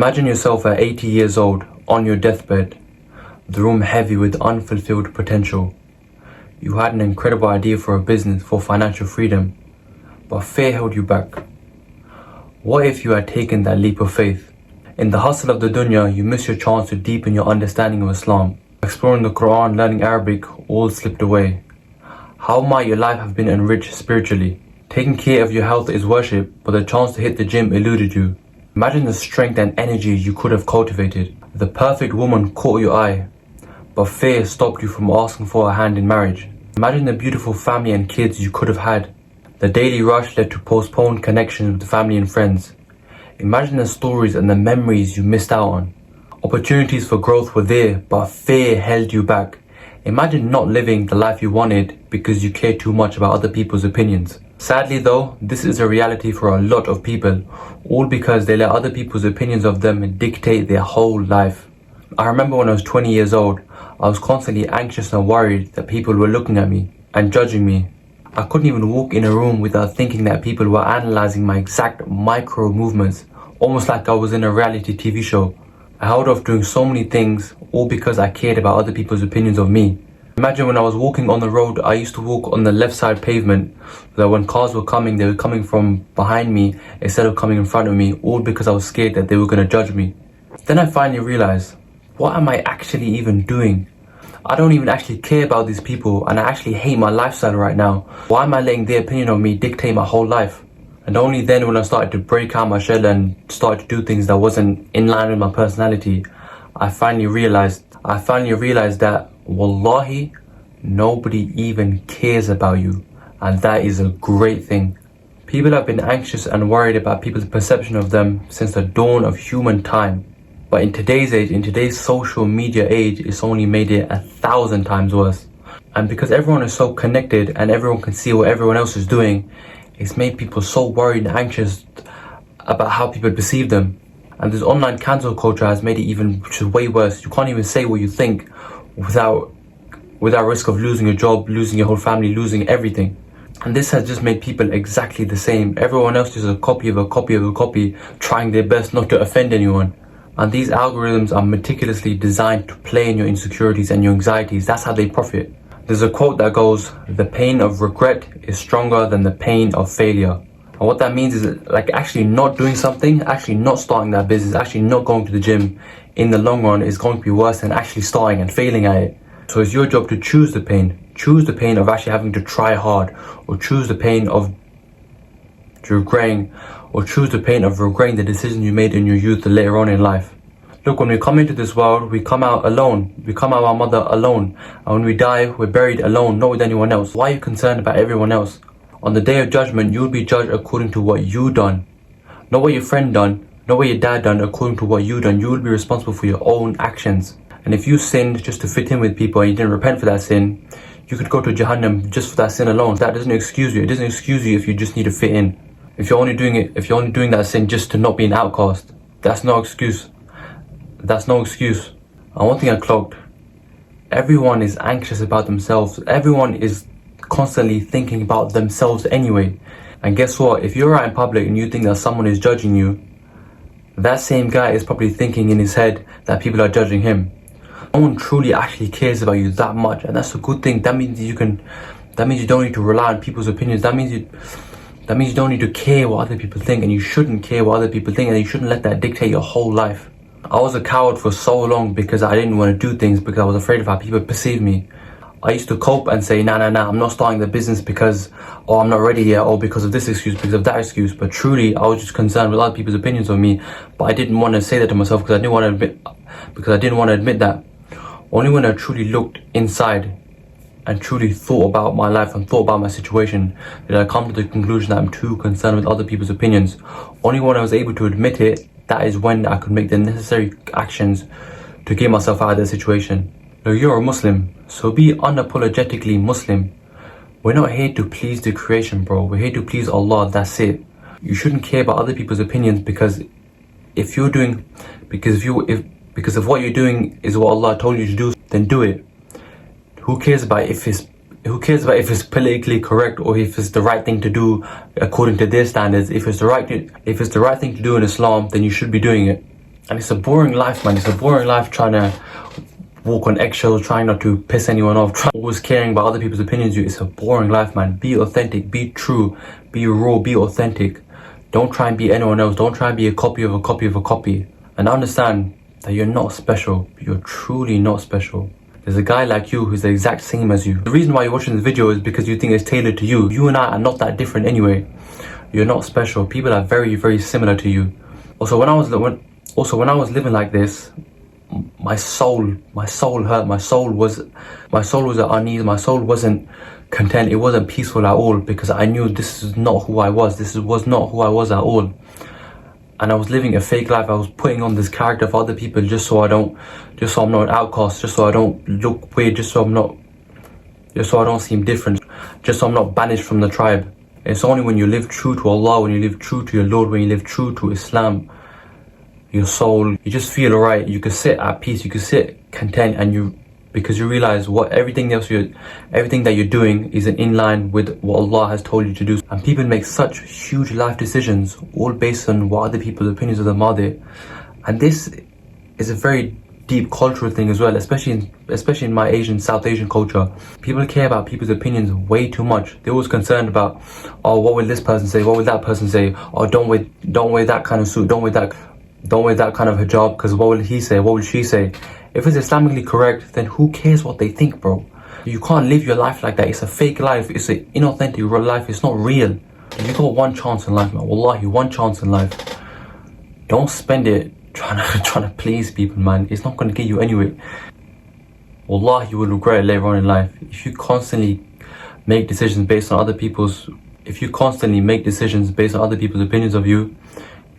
Imagine yourself at 80 years old, on your deathbed, the room heavy with unfulfilled potential. You had an incredible idea for a business, for financial freedom, but fear held you back. What if you had taken that leap of faith? In the hustle of the dunya, you missed your chance to deepen your understanding of Islam. Exploring the Quran, learning Arabic, all slipped away. How might your life have been enriched spiritually? Taking care of your health is worship, but the chance to hit the gym eluded you. Imagine the strength and energy you could have cultivated. The perfect woman caught your eye, but fear stopped you from asking for a hand in marriage. Imagine the beautiful family and kids you could have had. The daily rush led to postponed connections with family and friends. Imagine the stories and the memories you missed out on. Opportunities for growth were there, but fear held you back. Imagine not living the life you wanted because you cared too much about other people's opinions. Sadly though, this is a reality for a lot of people, all because they let other people's opinions of them dictate their whole life. I remember when I was 20 years old, I was constantly anxious and worried that people were looking at me and judging me. I couldn't even walk in a room without thinking that people were analysing my exact micro movements, almost like I was in a reality TV show. I held off doing so many things, all because I cared about other people's opinions of me. Imagine when I was walking on the road, I used to walk on the left side pavement, so that when cars were coming, they were coming from behind me instead of coming in front of me, all because I was scared that they were going to judge me. Then I finally realised, what am I actually even doing? I don't even actually care about these people, and I actually hate my lifestyle right now. Why am I letting their opinion of me dictate my whole life? And only then when I started to break out my shell and start to do things that wasn't in line with my personality, I finally realized that wallahi, nobody even cares about you, and that is a great thing. People have been anxious and worried about people's perception of them since the dawn of human time. But in today's age, in today's social media age, it's only made it 1,000 times worse. And because everyone is so connected and everyone can see what everyone else is doing, it's made people so worried and anxious about how people perceive them. And this online cancel culture has made it even, which is way worse. You can't even say what you think without risk of losing your job, losing your whole family, losing everything. And this has just made people exactly the same. Everyone else is a copy of a copy of a copy, trying their best not to offend anyone. And these algorithms are meticulously designed to play in your insecurities and your anxieties. That's how they profit. There's a quote that goes, "The pain of regret is stronger than the pain of failure." And what that means is like actually not doing something, actually not starting that business, actually not going to the gym, in the long run is going to be worse than actually starting and failing at it. So it's your job to choose the pain. Choose the pain of actually having to try hard, or choose the pain of regretting, the decision you made in your youth later on in life. Look, when we come into this world, we come out alone. We come out of our mother alone. And when we die, we're buried alone, not with anyone else. Why are you concerned about everyone else? On the day of judgment, you will be judged according to what you done. Not what your friend done, not what your dad done, according to what you done. You will be responsible for your own actions. And if you sinned just to fit in with people and you didn't repent for that sin, you could go to Jahannam just for that sin alone. That doesn't excuse you. It doesn't excuse you if you just need to fit in. If you're only doing that sin just to not be an outcast, that's no excuse. That's no excuse. And one thing I clocked, everyone is anxious about themselves. Everyone is constantly thinking about themselves anyway. And guess what? If you're out in public and you think that someone is judging you, that same guy is probably thinking in his head that people are judging him. No one truly actually cares about you that much, and that's a good thing. That means you don't need to rely on people's opinions. That means you don't need to care what other people think, and you shouldn't care what other people think, and you shouldn't let that dictate your whole life. I was a coward for so long because I didn't want to do things because I was afraid of how people perceive me. I used to cope and say, nah, I'm not starting the business because, I'm not ready yet, or because of this excuse, because of that excuse. But truly, I was just concerned with other people's opinions of me. But I didn't want to say that to myself because I didn't want to admit that. Only when I truly looked inside and truly thought about my life and thought about my situation did I come to the conclusion that I'm too concerned with other people's opinions. Only when I was able to admit it, that is when I could make the necessary actions to get myself out of the situation. Now, you're a Muslim, so be unapologetically Muslim. We're not here to please the creation, bro. We're here to please Allah, that's it. You shouldn't care about other people's opinions because if what you're doing is what Allah told you to do, then do it. Who cares about if it's politically correct or if it's the right thing to do according to their standards? If it's the right thing to do in Islam, then you should be doing it. And it's a boring life, man. It's a boring life trying to walk on eggshells, trying not to piss anyone off, always caring about other people's opinions. It's a boring life, man. Be authentic, be true, be raw, be authentic. Don't try and be anyone else. Don't try and be a copy of a copy of a copy. And understand that you're not special. You're truly not special. There's a guy like you who's the exact same as you. The reason why you're watching this video is because you think it's tailored to you. You and I are not that different anyway. You're not special. People are very, very similar to you. Also, when I was living like this, my soul hurt. My soul was at unease. My soul wasn't content. It wasn't peaceful at all, because I knew this is not who I was. This was not who I was at all. And I was living a fake life. I was putting on this character for other people just so I'm not an outcast, just so I don't look weird, just so I don't seem different, just so I'm not banished from the tribe. It's only when you live true to Allah, when you live true to your Lord, when you live true to Islam, your soul, you just feel alright. You could sit at peace, you could sit content, because you realize everything that you're doing is in line with what Allah has told you to do. And people make such huge life decisions all based on what other people's opinions of them are there. And this is a very deep cultural thing as well, especially in my South Asian culture. People care about people's opinions way too much. They're always concerned about, oh, what will this person say? What will that person say? Oh, don't wear that kind of suit. Don't wear that kind of hijab, because what will he say? What will she say? If it's Islamically correct, then who cares what they think, bro? You can't live your life like that. It's a fake life. It's an inauthentic real life. It's not real. You got one chance in life, man. Wallahi, one chance in life. Don't spend it trying to please people, man. It's not going to get you anywhere. Wallahi, you will regret it later on in life. If you constantly make decisions based on other people's opinions of you,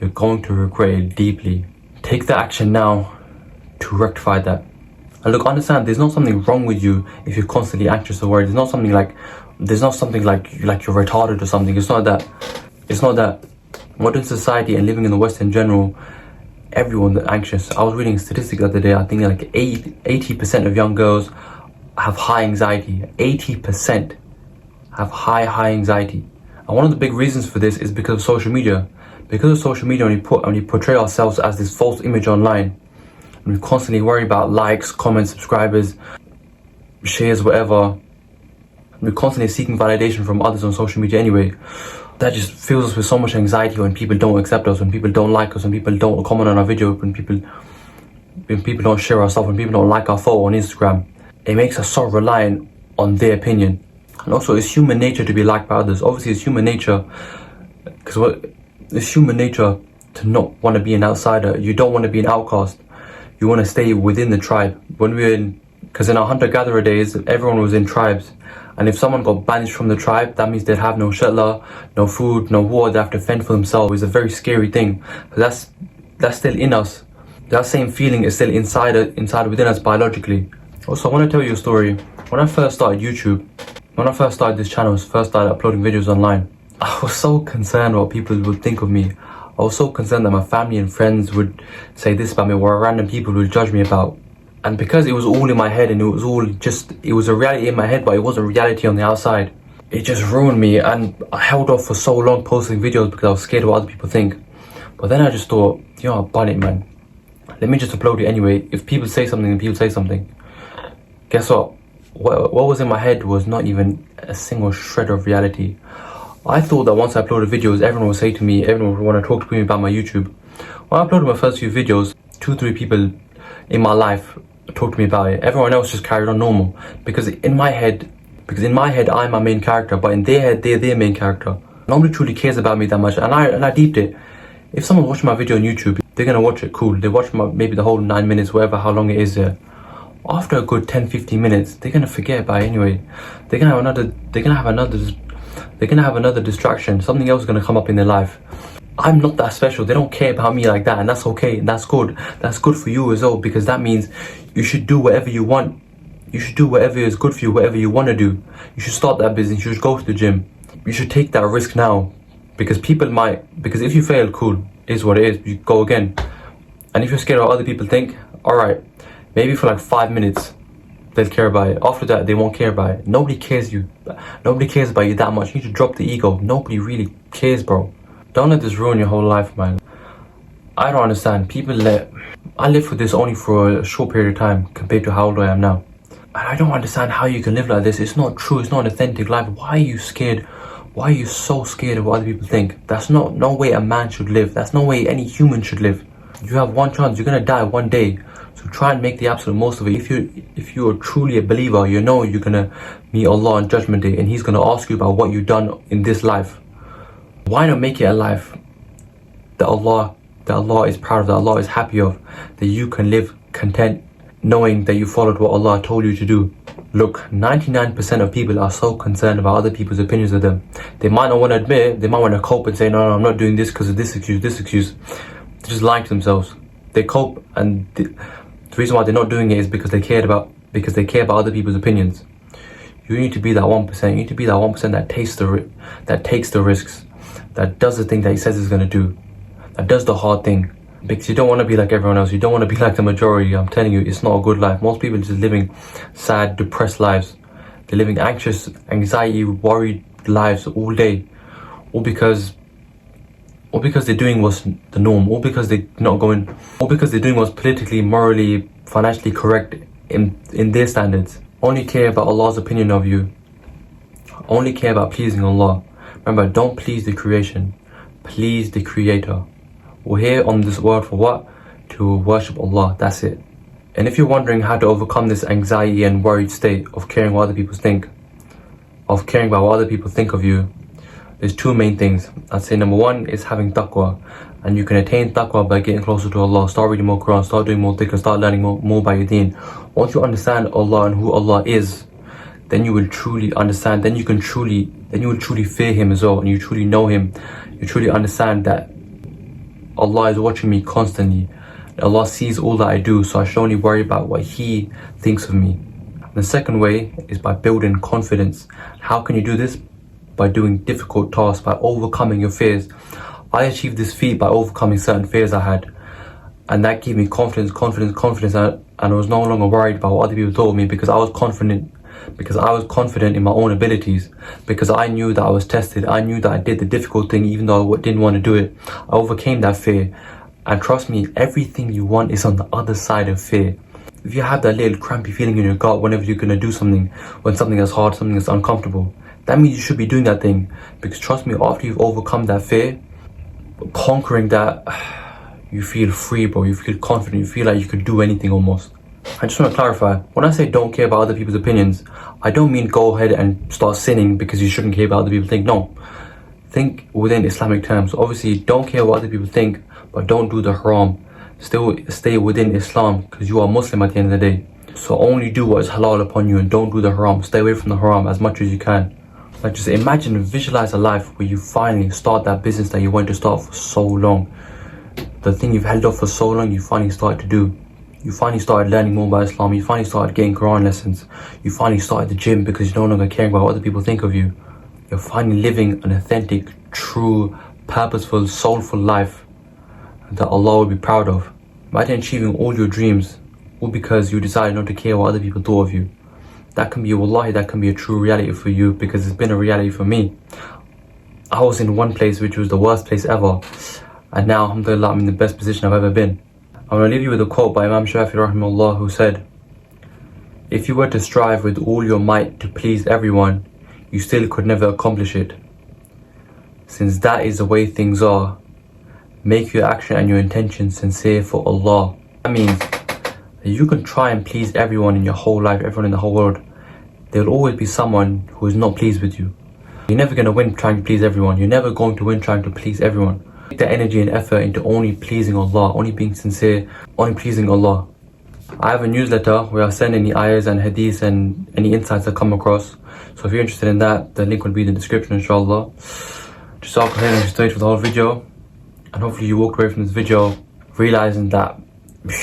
you're going to regret it deeply. Take the action now to rectify that. And look, understand, there's not something wrong with you if you're constantly anxious or worried. There's not something like you're retarded or something. It's not that. Modern society and living in the West in general, everyone's anxious. I was reading statistics the other day. I think like 80% of young girls have high anxiety. 80% have high anxiety. And one of the big reasons for this is because of social media. Because of social media, when we portray ourselves as this false image online, and we constantly worry about likes, comments, subscribers, shares, whatever. We're constantly seeking validation from others on social media anyway. That just fills us with so much anxiety when people don't accept us, when people don't like us, when people don't comment on our video, when people don't share our stuff, when people don't like our photo on Instagram. It makes us so reliant on their opinion. And also, it's human nature to be liked by others. Obviously, it's human nature, it's human nature to not want to be an outsider. You don't want to be an outcast. You want to stay within the tribe. Because in our hunter-gatherer days, everyone was in tribes. And if someone got banished from the tribe, that means they'd have no shelter, no food, no water. They have to fend for themselves. It's a very scary thing. But that's still in us. That same feeling is still inside within us biologically. Also, I want to tell you a story. When I first started YouTube, when I first started this channel, first started uploading videos online, I was so concerned what people would think of me. I was so concerned that my family and friends would say this about me, or random people would judge me about. And because it was all in my head, and it was a reality in my head, but it wasn't reality on the outside, it just ruined me. And I held off for so long posting videos because I was scared of what other people think. But then I just thought, I'll bun it, man. Let me just upload it anyway. If people say something, then people say something. Guess what? What was in my head was not even a single shred of reality. I thought that once I uploaded videos, everyone would say to me, everyone would want to talk to me about my YouTube. When I uploaded my first few videos, 2-3 people in my life talked to me about it. Everyone else just carried on normal. Because in my head, I'm my main character, but in their head, they're their main character. Nobody truly cares about me that much, and I deeped it. If someone's watching my video on YouTube, they're gonna watch it, cool. They watch maybe the whole 9 minutes, whatever, how long it is there. After a good 10-15 minutes, they're gonna forget about it anyway. They're gonna have another distraction. Something else is gonna come up in their life. I'm not that special. They don't care about me like that, and that's okay. That's good. That's good for you as well, because that means you should do whatever you want. You should do whatever is good for you, whatever you want to do. You should start that business. You should go to the gym. You should take that risk now, because because if you fail, cool, it is what it is. You go again. And if you're scared of what other people think, alright, maybe for like 5 minutes they'll care about it. After that, they won't care about it. Nobody cares about you that much. You need to drop the ego. Nobody really cares, bro. Don't let this ruin your whole life, man. I don't understand. I lived for this only for a short period of time compared to how old I am now. And I don't understand how you can live like this. It's not true. It's not an authentic life. Why are you scared? Why are you so scared of what other people think? That's no way a man should live. That's no way any human should live. You have one chance. You're gonna die one day. So try and make the absolute most of it. If you are truly a believer, you know you're gonna meet Allah on Judgment Day, and He's gonna ask you about what you've done in this life. Why not make it a life that Allah is proud of, that Allah is happy of, that you can live content knowing that you followed what Allah told you to do? Look, 99% of people are so concerned about other people's opinions of them. They might not want to admit it. They might want to cope and say, no, I'm not doing this because of this excuse. They're just lying to themselves. They cope, and the reason why they're not doing it is because they care about other people's opinions. You need to be that 1%. You need to be that 1% that takes the risks, that does the thing that he says he's going to do, that does the hard thing. Because you don't want to be like everyone else. You don't want to be like the majority. I'm telling you, it's not a good life. Most people are just living sad, depressed lives. They're living anxious, anxiety, worried lives all day. All because they're doing what's the norm. All because they're doing what's politically, morally, financially correct in their standards. Only care about Allah's opinion of you. Only care about pleasing Allah. Remember, don't please the creation. Please the Creator. We're here on this world for what? To worship Allah. That's it. And if you're wondering how to overcome this anxiety and worried state of caring what other people think, of caring about what other people think of you, there's two main things. I'd say number one is having taqwa. And you can attain taqwa by getting closer to Allah. Start reading more Quran, start doing more dhikr, start learning more about your deen. Once you understand Allah and who Allah is, then you will truly understand, then you will truly fear Him as well, and you truly know Him. You truly understand that Allah is watching me constantly. Allah sees all that I do, so I should only worry about what He thinks of me. And the second way is by building confidence. How can you do this? By doing difficult tasks, by overcoming your fears. I achieved this feat by overcoming certain fears I had, and that gave me confidence, and I was no longer worried about what other people thought of me, because I was confident in my own abilities, because I knew that I was tested. I knew that I did the difficult thing even though I didn't want to do it. I overcame that fear, and trust me, everything you want is on the other side of fear. If you have that little crampy feeling in your gut whenever you're going to do something, when something is hard, something is uncomfortable, that means you should be doing that thing, because trust me, after you've overcome that fear, conquering that, you feel free, bro. You feel confident. You feel like you could do anything almost. I just want to clarify, when I say don't care about other people's opinions, I don't mean go ahead and start sinning because you shouldn't care about other people think. No, think within Islamic terms. Obviously, don't care what other people think, but don't do the haram. Still stay within Islam, because you are Muslim at the end of the day. So only do what is halal upon you, and don't do the haram. Stay away from the haram as much as you can. Like, just imagine and visualize a life where you finally start that business that you wanted to start for so long. The thing you've held off for so long, you finally started to do. You finally started learning more about Islam. You finally started getting Quran lessons. You finally started the gym because you're no longer caring about what other people think of you. You're finally living an authentic, true, purposeful, soulful life that Allah will be proud of. Imagine achieving all your dreams, all because you decided not to care what other people thought of you. That can be, wallahi, that can be a true reality for you, because it's been a reality for me. I was in one place which was the worst place ever, and now, alhamdulillah, I'm in the best position I've ever been. I'm going to leave you with a quote by Imam Shafi rahimahullah, who said, "If you were to strive with all your might to please everyone, you still could never accomplish it. Since that is the way things are, make your action and your intention sincere for Allah." That means that you can try and please everyone in your whole life, everyone in the whole world. There will always be someone who is not pleased with you. You're never going to win trying to please everyone. You're never going to win trying to please everyone. Take that energy and effort into only pleasing Allah, only being sincere, only pleasing Allah. I have a newsletter where I send any ayahs and hadiths and any insights I come across. So if you're interested in that, the link will be in the description, inshallah. Just so I can stayed for the whole video. And hopefully you walk away from this video realizing that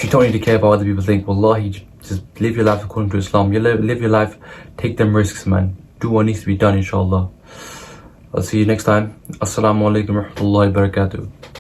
you don't need to care about what other people think. Wallahi, just live your life according to Islam. You live your life, take them risks, man. Do what needs to be done, inshallah. I'll see you next time. Assalamu alaikum wa rahmatullahi wa barakatuh.